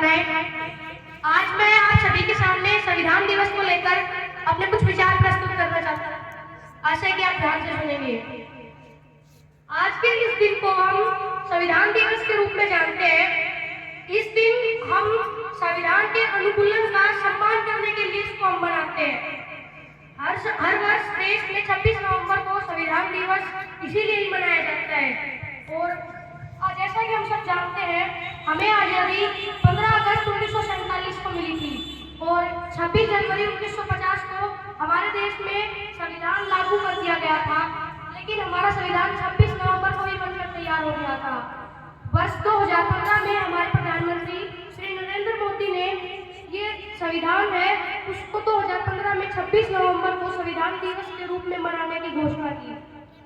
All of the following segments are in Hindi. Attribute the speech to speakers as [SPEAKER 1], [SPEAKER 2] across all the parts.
[SPEAKER 1] नाइट। आज मैं आप सभी के सामने संविधान दिवस को लेकर अपने कुछ विचार प्रस्तुत करना चाहता हूँ। आशा है कि आप ध्यान से सुनेंगे। आज के इस दिन को हम संविधान दिवस के रूप में जानते हैं। इस दिन हम संविधान के अनुकूलन का सम्मान करने के लिए इसको हम मनाते हैं। हर वर्ष देश में 26 नवंबर को संविधान दिवस इसीलिए ही मनाया जाता है। और जैसा कि हम सब जानते हैं, हमें आज़ादी 15 अगस्त 1947 को मिली थी और 26 जनवरी 1950 को हमारे देश में संविधान लागू कर दिया गया था। लेकिन हमारा संविधान 26 नवंबर को ही बनकर तैयार हो गया था। वर्ष 2015 में हमारे प्रधानमंत्री श्री नरेंद्र मोदी ने ये संविधान है उसको 2015 में 26 नवंबर को संविधान दिवस के रूप में मनाने की घोषणा की।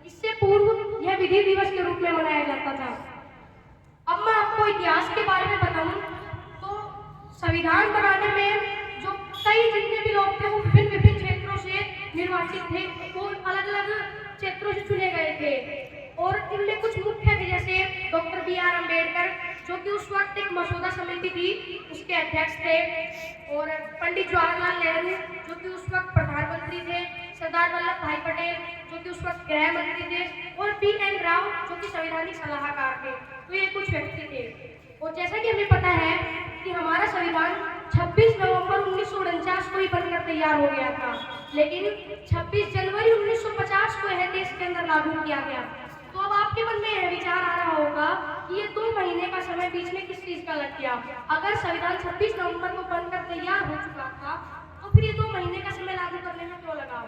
[SPEAKER 1] इससे पूर्व यह विधि दिवस के रूप में मनाया जाता था। अब मैं आपको इतिहास के बारे में बताऊं तो संविधान बनाने में जो कई जितने भी लोग थे वो विभिन्न क्षेत्रों से निर्वाचित थे, वो अलग अलग क्षेत्रों से चुने गए थे और इनमें कुछ मुख्य थे, जैसे डॉक्टर B.R. अम्बेडकर जो कि उस वक्त एक मसौदा समिति थी उसके अध्यक्ष थे, और पंडित जवाहरलाल नेहरू जो कि उस वक्त प्रधानमंत्री थे, सरदार वल्लभ भाई पटेल जो कि उस वक्त गृह मंत्री थे, और B.N. राव जो कि संवैधानिक सलाहकार थे। तो ये कुछ व्यक्ति थे। और जैसा कि हमें पता है कि हमारा संविधान 26 नवंबर 1949 को ही बनकर तैयार हो गया था, लेकिन 26 जनवरी 1950 को यह देश के अंदर लागू किया गया। तो अब आपके मन में यह विचार आ रहा होगा कि ये 2 महीने का समय बीच में किस चीज का लग गया। अगर संविधान 26 नवंबर को बनकर तैयार हो चुका था तो फिर ये 2 महीने का समय लागू करने में क्यों लगा।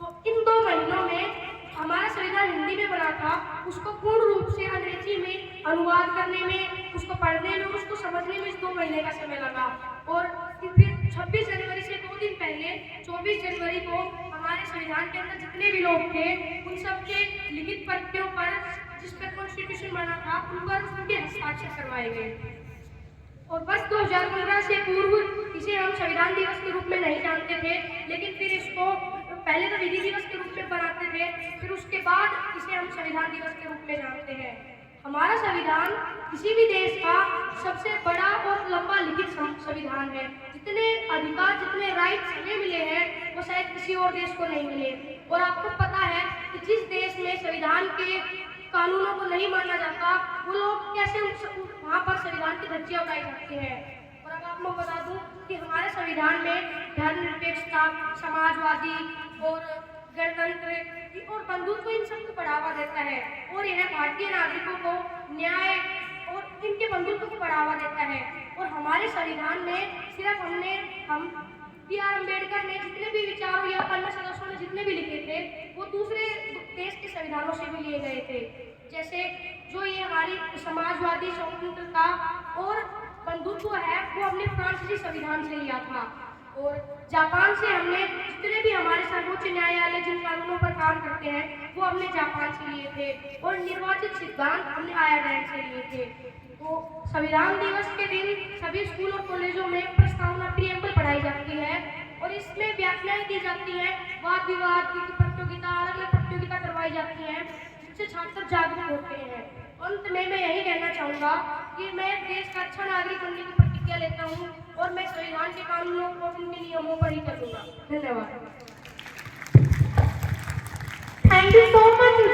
[SPEAKER 1] तो इन 2 महीनों में हमारा संविधान हिंदी में बना था, उसको पूर्ण रूप से अंग्रेजी में अनुवाद करने में, उसको पढ़ने में, उसको समझने में इस 2 महीने का समय लगा। और फिर 26 जनवरी से 2 दिन पहले 24 जनवरी को हमारे संविधान के अंदर जितने भी लोग थे उन सबके लिखित प्रतियों पर, जिस पर कॉन्स्टिट्यूशन बना था, उन पर उनके हस्ताक्षर करवाए गए। और बस 2015 से पूर्व इसे हम संविधान दिवस के रूप में नहीं जानते थे, लेकिन फिर इसको पहले तो विधि दिवस के रूप में बनाते थे, फिर उसके बाद इसे हम संविधान दिवस के रूप में जानते हैं। हमारा संविधान किसी भी देश का सबसे बड़ा और लंबा लिखित संविधान है। जितने अधिकार, जितने राइट्स हमें मिले हैं वो शायद किसी और देश को नहीं मिले। और आपको पता है कि जिस देश में संविधान के कानूनों को नहीं माना जाता वो लोग कैसे वहाँ पर संविधान की धज्जियां उड़ाई जाती हैं। और अब आपको बता दूं कि हमारे संविधान में धर्मनिरपेक्षता, समाजवादी और गणतंत्र और बंधुत्व इन सबको बढ़ावा देता है, और यह भारतीय नागरिकों को न्याय और इनके बंधुत्व को बढ़ावा देता है। और हमारे संविधान में सिर्फ हम B.R. अम्बेडकर ने जितने भी विचारों या अन्य सदस्यों ने जितने भी लिखे थे वो दूसरे देश के संविधानों से भी लिए गए थे। जैसे जो ये हमारी समाजवादी, स्वतंत्रता और बंधुत्व है वो हमने फ्रांसीसी संविधान से लिया था। और जापान से हमने जितने भी हमारे सर्वोच्च न्यायालय जिन कानूनों पर काम करते हैं वो हमने जापान से लिए थे, और निर्वाचित सिद्धांत हमने आयरलैंड से लिए थे। तो संविधान दिवस के दिन सभी स्कूल और कॉलेजों में प्रस्तावना प्रियम्बल पढ़ाई जाती है और इसमें व्याख्याएं दी जाती हैं, वाद विवाद की प्रतियोगिता, अलग अलग प्रतियोगिता करवाई जाती हैं, जिससे छात्र जागरूक होते हैं। अंत में मैं यही कहना चाहूँगा कि मैं देश का अच्छा नागरिक बनने की प्रतिज्ञा लेता हूँ और मैं संविधान के कानूनों और उनके नियमों पर ही चलूँगा। धन्यवाद।
[SPEAKER 2] Thank you so much.